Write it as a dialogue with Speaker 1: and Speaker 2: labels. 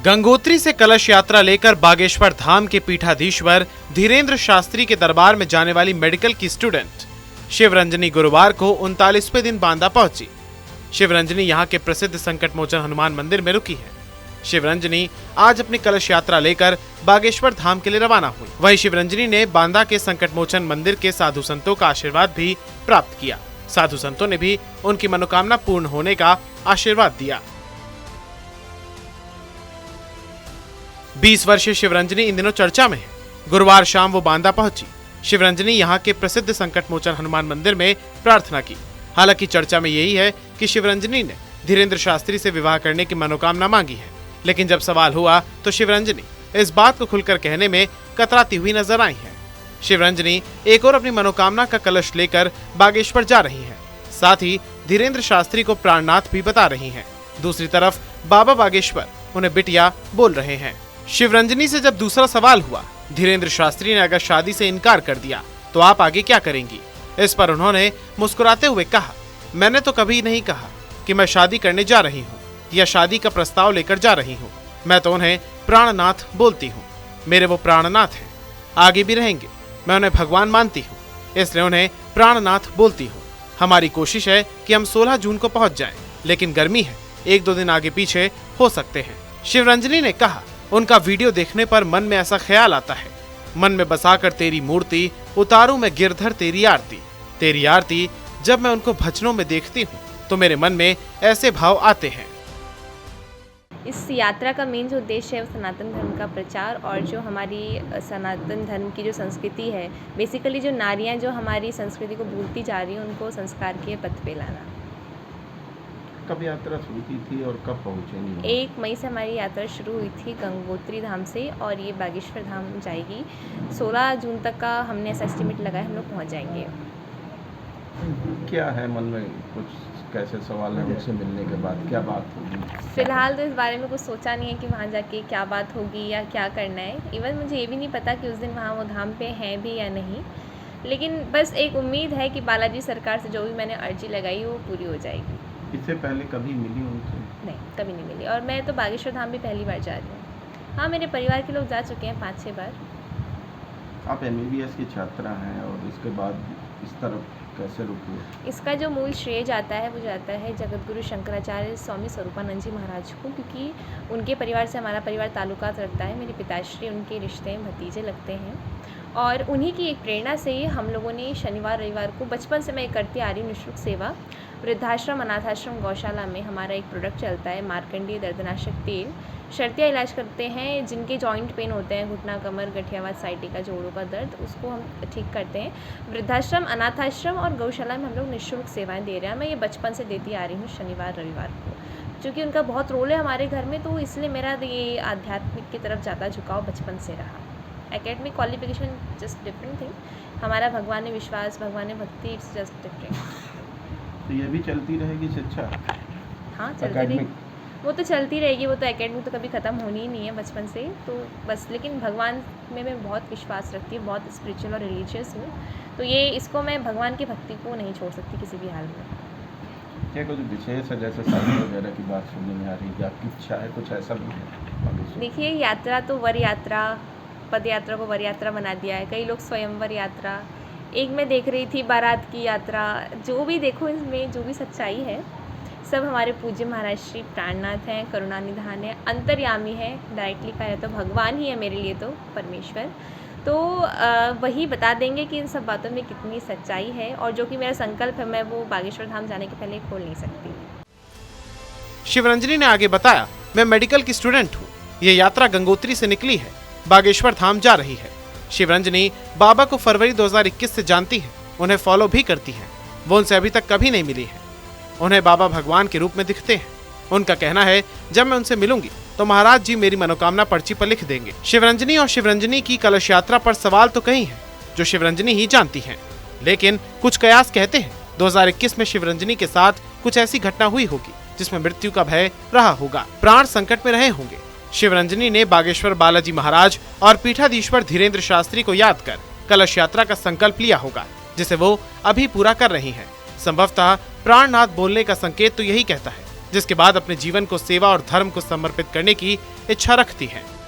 Speaker 1: गंगोत्री से कलश यात्रा लेकर बागेश्वर धाम के पीठाधीश्वर धीरेन्द्र शास्त्री के दरबार में जाने वाली मेडिकल की स्टूडेंट शिवरंजनी गुरुवार को 39वें दिन बांदा पहुंची। शिवरंजनी यहां के प्रसिद्ध संकट मोचन हनुमान मंदिर में रुकी है। शिवरंजनी आज अपनी कलश यात्रा लेकर बागेश्वर धाम के लिए रवाना हुई। वहीं शिवरंजनी ने बांदा के संकट मोचन मंदिर के साधु संतों का आशीर्वाद भी प्राप्त किया। साधु संतों ने भी उनकी मनोकामना पूर्ण होने का आशीर्वाद दिया। 20 वर्षीय शिवरंजनी इन दिनों चर्चा में है। गुरुवार शाम वो बांदा पहुंची। शिवरंजनी यहां के प्रसिद्ध संकट मोचन हनुमान मंदिर में प्रार्थना की। हालांकि चर्चा में यही है कि शिवरंजनी ने धीरेन्द्र शास्त्री से विवाह करने की मनोकामना मांगी है, लेकिन जब सवाल हुआ तो शिवरंजनी इस बात को खुलकर कहने में कतराती हुई नजर आई है। शिवरंजनी एक और अपनी मनोकामना का कलश लेकर बागेश्वर जा रही है। साथ ही धीरेन्द्र शास्त्री को प्राणनाथ भी बता रही हैं। दूसरी तरफ बाबा बागेश्वर उन्हें बिटिया बोल रहे हैं। शिवरंजनी से जब दूसरा सवाल हुआ, धीरेन्द्र शास्त्री ने अगर शादी से इनकार कर दिया तो आप आगे क्या करेंगी? इस पर उन्होंने मुस्कुराते हुए कहा, मैंने तो कभी नहीं कहा कि मैं शादी करने जा रही हूँ या शादी का प्रस्ताव लेकर जा रही हूँ। मैं तो उन्हें प्राणनाथ बोलती हूँ। मेरे वो प्राणनाथ हैं, आगे भी रहेंगे। मैं उन्हें भगवान मानती हूँ, इसलिए उन्हें प्राणनाथ बोलती हूँ। हमारी कोशिश है कि हम 16 जून को पहुँच जाएं, लेकिन गर्मी है, 1-2 दिन आगे पीछे हो सकते हैं। शिवरंजनी ने कहा, उनका वीडियो देखने पर मन में ऐसा ख्याल आता है, मन में बसाकर तेरी मूर्ति उतारूं मैं गिरधर तेरी आरती। तेरी आरती जब मैं उनको भजनों में देखती हूँ तो मेरे मन में ऐसे भाव आते हैं।
Speaker 2: इस यात्रा का मेन जो उद्देश्य है वो सनातन धर्म का प्रचार और जो हमारी सनातन धर्म की जो संस्कृति है, बेसिकली जो नारियां जो हमारी संस्कृति को भूलती जा रही हैं उनको संस्कार के पथ पे लाना।
Speaker 3: कब यात्रा शुरू की थी और कब पहुंचेंगी?
Speaker 2: 1 मई से हमारी यात्रा शुरू हुई थी गंगोत्री धाम से और ये बागेश्वर धाम जाएगी। 16 जून तक का हमने ऐसा एस्टिमेट लगाया, हम लोग पहुँच जाएंगे।
Speaker 3: क्या है मन में, कुछ कैसे सवाल है उनसे मिलने के बाद, क्या बात होगी?
Speaker 2: फिलहाल तो इस बारे में कुछ सोचा नहीं है कि वहाँ जाके क्या बात होगी या क्या करना है। इवन मुझे ये भी नहीं पता कि उस दिन वहाँ वो धाम पे हैं भी या नहीं, लेकिन बस एक उम्मीद है कि बालाजी सरकार से जो भी मैंने अर्जी लगाई वो पूरी हो जाएगी।
Speaker 3: इससे पहले कभी मिली उनसे?
Speaker 2: नहीं, कभी नहीं मिली। और मैं तो बागेश्वर धाम भी पहली बार जा रही हूँ। हाँ, मेरे परिवार के लोग जा चुके हैं 5-6 बार।
Speaker 3: आप MBBS की छात्रा हैं और इसके बाद इस तरफ कैसे रुकी?
Speaker 2: इसका जो मूल श्रेय जाता है वो जाता है जगतगुरु शंकराचार्य स्वामी स्वरूपानंद जी महाराज को, क्योंकि उनके परिवार से हमारा परिवार ताल्लुकात रखता है। मेरे पिताश्री उनके रिश्ते में भतीजे लगते हैं और उन्हीं की एक प्रेरणा से हम लोगों ने शनिवार रविवार को, बचपन से मैं करती आ रही हूँ निःशुल्क सेवा। वृद्धाश्रम अनाथाश्रम गौशाला में हमारा एक प्रोडक्ट चलता है मार्कंडेय दर्दनाशक तेल। शर्तिया इलाज करते हैं जिनके जॉइंट पेन होते हैं, घुटना कमर गठियावाद साइटिका जोड़ों का दर्द, उसको हम ठीक करते हैं। वृद्धाश्रम अनाथाश्रम और गौशाला में हम लोग निःशुल्क सेवाएं दे रहे हैं। मैं ये बचपन से देती आ रही हूँ शनिवार रविवार को, क्योंकि उनका बहुत रोल है हमारे घर में, तो इसलिए मेरा ये आध्यात्मिक की तरफ ज़्यादा झुकाव बचपन से रहा। Academic qualification just different thing. हमारा भगवान में विश्वास, भगवान में भक्ति, इट्स जस्ट डिफरेंट।
Speaker 3: तो ये भी चलती रहेगी शिक्षा?
Speaker 2: हाँ, चलती रहेगी। वो तो चलती रहेगी, वो तो एकेडमिक तो कभी ख़त्म होनी ही नहीं है बचपन से, तो बस। लेकिन भगवान में मैं बहुत विश्वास रखती हूँ, बहुत स्पिरिचुअल और रिलीजियस हूँ, तो ये इसको मैं भगवान की भक्ति को नहीं छोड़ सकती किसी भी हाल में।
Speaker 3: क्या कुछ विशेष है, जैसे शादी वगैरह की बात सुनने में आ रही है, आपकी इच्छा है कुछ ऐसा भी है?
Speaker 2: देखिए, यात्रा तो वर यात्रा, पद यात्रा को वर यात्रा बना दिया है। कई लोग स्वयंवर यात्रा, एक मैं देख रही थी बारात की यात्रा। जो भी देखो, इसमें जो भी सच्चाई है, सब हमारे पूज्य महाराज श्री प्राणनाथ हैं, करुणानिधान है, अंतर्यामी है। डायरेक्टली कहा तो भगवान ही है मेरे लिए, तो परमेश्वर। तो वही बता देंगे कि इन सब बातों में कितनी सच्चाई है, और जो कि मेरा संकल्प है मैं वो बागेश्वर धाम जाने के पहले खोल नहीं सकती।
Speaker 1: शिवरंजनी ने आगे बताया, मैं मेडिकल की स्टूडेंट हूँ। ये यात्रा गंगोत्री से निकली है, बागेश्वर धाम जा रही है। शिवरंजनी बाबा को फरवरी 2021 से जानती है, उन्हें फॉलो भी करती है। वो उनसे अभी तक कभी नहीं मिली है। उन्हें बाबा भगवान के रूप में दिखते हैं। उनका कहना है, जब मैं उनसे मिलूंगी तो महाराज जी मेरी मनोकामना पर्ची पर लिख देंगे। शिवरंजनी और शिवरंजनी की कलश यात्रा पर सवाल तो कई हैं जो शिवरंजनी ही जानती हैं, लेकिन कुछ कयास कहते हैं 2021 में शिवरंजनी के साथ कुछ ऐसी घटना हुई होगी जिसमें मृत्यु का भय रहा होगा, प्राण संकट में रहे होंगे। शिवरंजनी ने बागेश्वर बालाजी महाराज और पीठाधीश्वर धीरेन्द्र शास्त्री को याद कर कलश यात्रा का संकल्प लिया होगा, जिसे वो अभी पूरा कर रही हैं। संभवतः प्राणनाथ बोलने का संकेत तो यही कहता है जिसके बाद अपने जीवन को सेवा और धर्म को समर्पित करने की इच्छा रखती हैं।